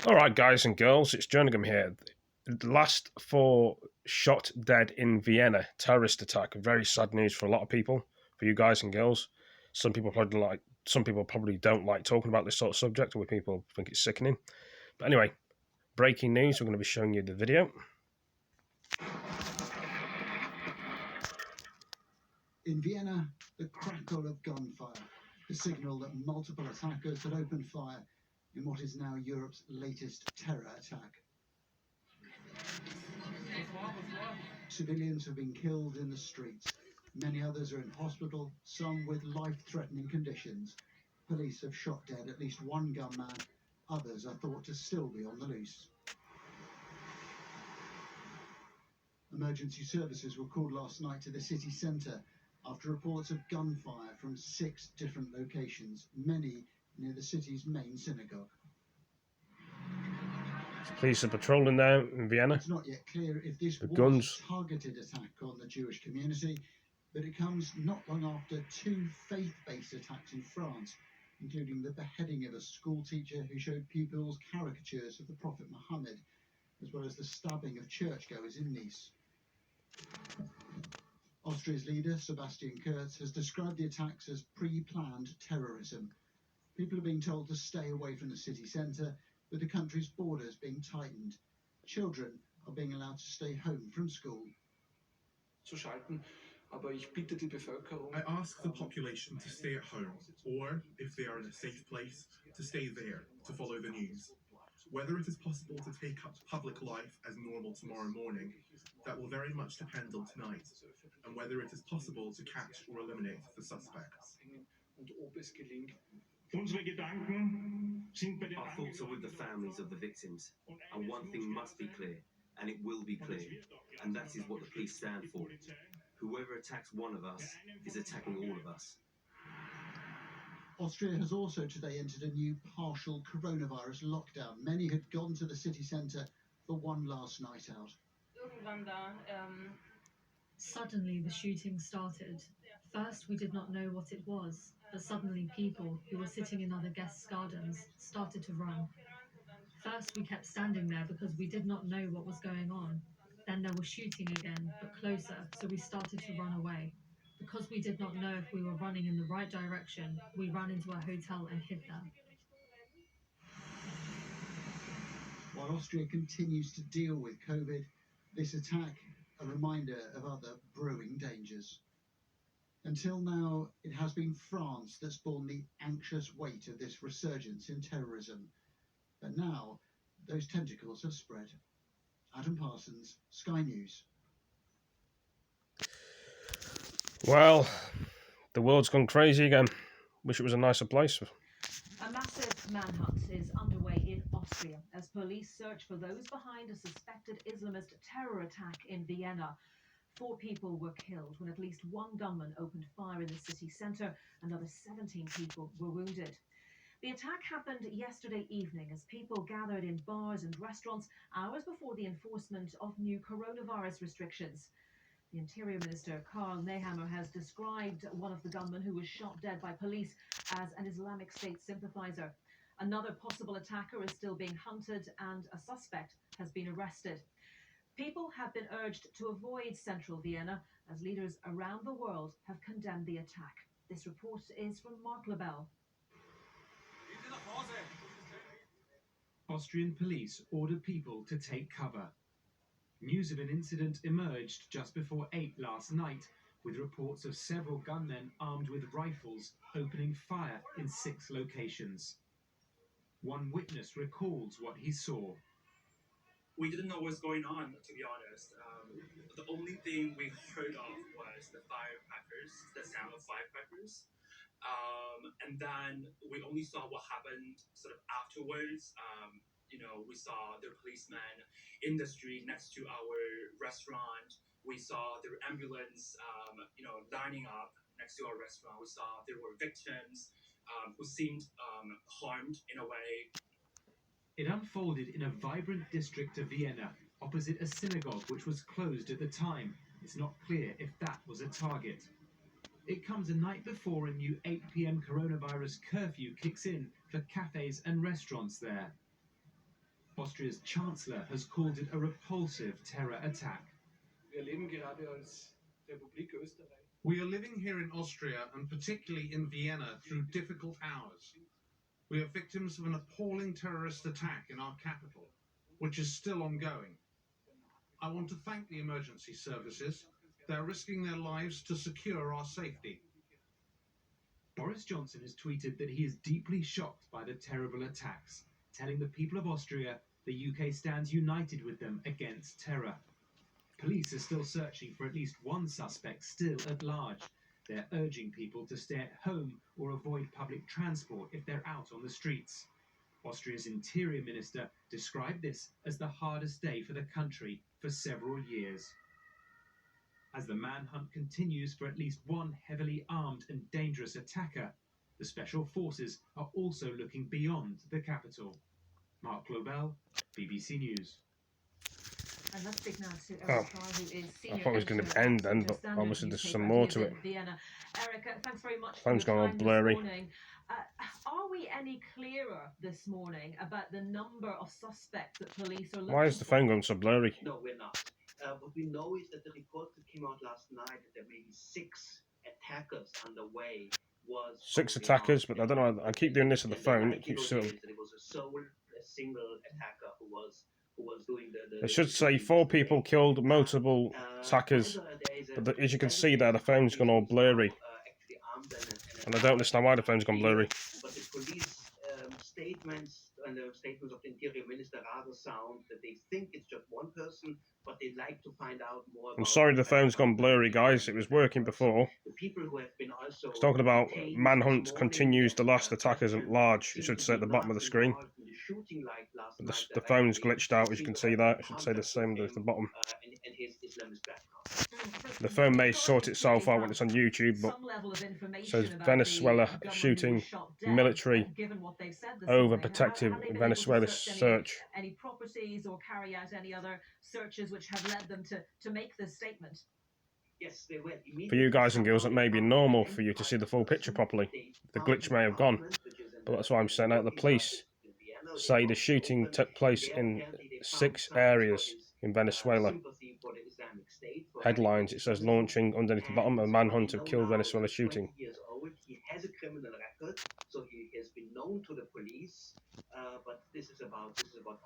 All right, guys and girls, it's jerninghgam here. The last four shot dead in Vienna terrorist attack. Very sad news for a lot of people, for you guys and girls. Some people probably don't like talking about this sort of subject, or people think it's sickening. But anyway, breaking news. We're going to be showing you the video. In Vienna, the crackle of gunfire, the signal that multiple attackers had opened fire in what is now Europe's latest terror attack. Civilians have been killed in the streets. Many others are in hospital, some with life-threatening conditions. Police have shot dead at least one gunman. Others are thought to still be on the loose. Emergency services were called last night to the city centre after reports of gunfire from 6 different locations, many near the city's main synagogue. Police are patrolling there in Vienna. It's not yet clear if this with was guns. a targeted attack on the Jewish community, but it comes not long after 2 faith-based attacks in France, including the beheading of a school teacher who showed pupils caricatures of the Prophet Muhammad, as well as the stabbing of churchgoers in Nice. Austria's leader, Sebastian Kurz, has described the attacks as pre-planned terrorism. People are being told to stay away from the city centre, with the country's borders being tightened. Children are being allowed to stay home from school. I ask the population to stay at home, or, if they are in a safe place, to stay there, to follow the news. Whether it is possible to take up public life as normal tomorrow morning, that will very much depend on tonight, and whether it is possible to catch or eliminate the suspects. Our thoughts are with the families of the victims, and one thing must be clear, and it will be clear, and that is what the police stand for. Whoever attacks one of us is attacking all of us. Austria has also today entered a new partial coronavirus lockdown. Many had gone to the city centre for one last night out. Suddenly, the shooting started. First, we did not know what it was, but suddenly people who were sitting in other guests' gardens started to run. First, we kept standing there because we did not know what was going on. Then there was shooting again, but closer, so we started to run away. Because we did not know if we were running in the right direction, we ran into a hotel and hid there. While Austria continues to deal with COVID, this attack a reminder of other brewing dangers. Until now, it has been France that's borne the anxious weight of this resurgence in terrorism. But now, those tentacles have spread. Adam Parsons, Sky News. Well, the world's gone crazy again. Wish it was a nicer place. A massive manhunt is underway in Austria as police search for those behind a suspected Islamist terror attack in Vienna. 4 people were killed when at least one gunman opened fire in the city centre. Another 17 people were wounded. The attack happened yesterday evening as people gathered in bars and restaurants hours before the enforcement of new coronavirus restrictions. The Interior Minister, Karl Nehammer, has described one of the gunmen who was shot dead by police as an Islamic State sympathizer. Another possible attacker is still being hunted and a suspect has been arrested. People have been urged to avoid central Vienna as leaders around the world have condemned the attack. This report is from Mark Lebel. Austrian police ordered people to take cover. News of an incident emerged just before 8 last night, with reports of several gunmen armed with rifles opening fire in 6 locations. One witness recalls what he saw. We didn't know what's going on, to be honest. The only thing we heard of was the firecrackers, the sound of firecrackers. And then we only saw what happened sort of afterwards. We saw the policemen in the street next to our restaurant. We saw their ambulance, lining up next to our restaurant. We saw there were victims who seemed harmed in a way. It unfolded in a vibrant district of Vienna, opposite a synagogue which was closed at the time. It's not clear if that was a target. It comes a night before a new 8 p.m. coronavirus curfew kicks in for cafes and restaurants there. Austria's chancellor has called it a repulsive terror attack. We are living here in Austria, and particularly in Vienna, through difficult hours. We are victims of an appalling terrorist attack in our capital, which is still ongoing. I want to thank the emergency services. They're risking their lives to secure our safety. Boris Johnson has tweeted that he is deeply shocked by the terrible attacks, telling the people of Austria the UK stands united with them against terror. Police are still searching for at least one suspect still at large. They're urging people to stay at home or avoid public transport if they're out on the streets. Austria's Interior Minister described this as the hardest day for the country for several years. As the manhunt continues for at least one heavily armed and dangerous attacker, the special forces are also looking beyond the capital. Mark Lobel, BBC News. And let's speak now to Oh, Eric Carr, who is senior I thought it was going editor to end at then, the but Standard obviously there's newspaper, some and more he is to it. in Vienna. Eric, thanks very much Phone's for your gone all time blurry. this morning. Are we any clearer this morning about the number of suspects that police are looking Why is the phone going so blurry? No, we're not. What we know is that the report that came out last night that there may be 6 attackers underway was 6 attackers, but I don't know. I keep doing this on the phone. It keeps sort of. It was a single attacker who was doing the. It should say 4 people killed, multiple attackers, but as you can see there, the phone's gone all blurry, and I don't understand why the phone's gone blurry. But the police statements and the statements of the Interior Minister rather sound that they think it's just one person, but they like to find out more. I'm sorry the phone's gone blurry, guys. It was working before. The people who have been also It's talking about manhunt continues, the last attackers at large. It should say at the bottom of the screen. But the phone's glitched out, as you can see that. It should say the same at the bottom. The phone may sort itself out when it's on YouTube, but it says Venezuela shooting military overprotective Venezuela search. Any properties or carry out any other searches which have led them to make this statement? Yes, they were. For you guys and girls, it may be normal for you to see the full picture properly. The glitch may have gone, but that's why I'm saying out. The police say the shooting took place in 6 areas in Venezuela. Headlines, it says launching underneath the bottom, a manhunt of killed Venezuela shooting. He has a criminal record, so he has been known to the police. But this is about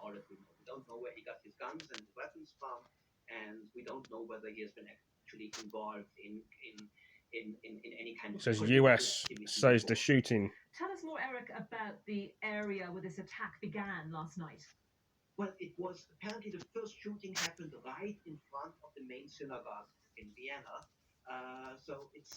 all that we know. We don't know where he got his guns and his weapons from, and we don't know whether he has been actually involved in any kind of. It says US says the shooting. Tell us more, Eric, about the area where this attack began last night. Well, it was apparently the first shooting happened right in front of the main synagogue in Vienna. So it's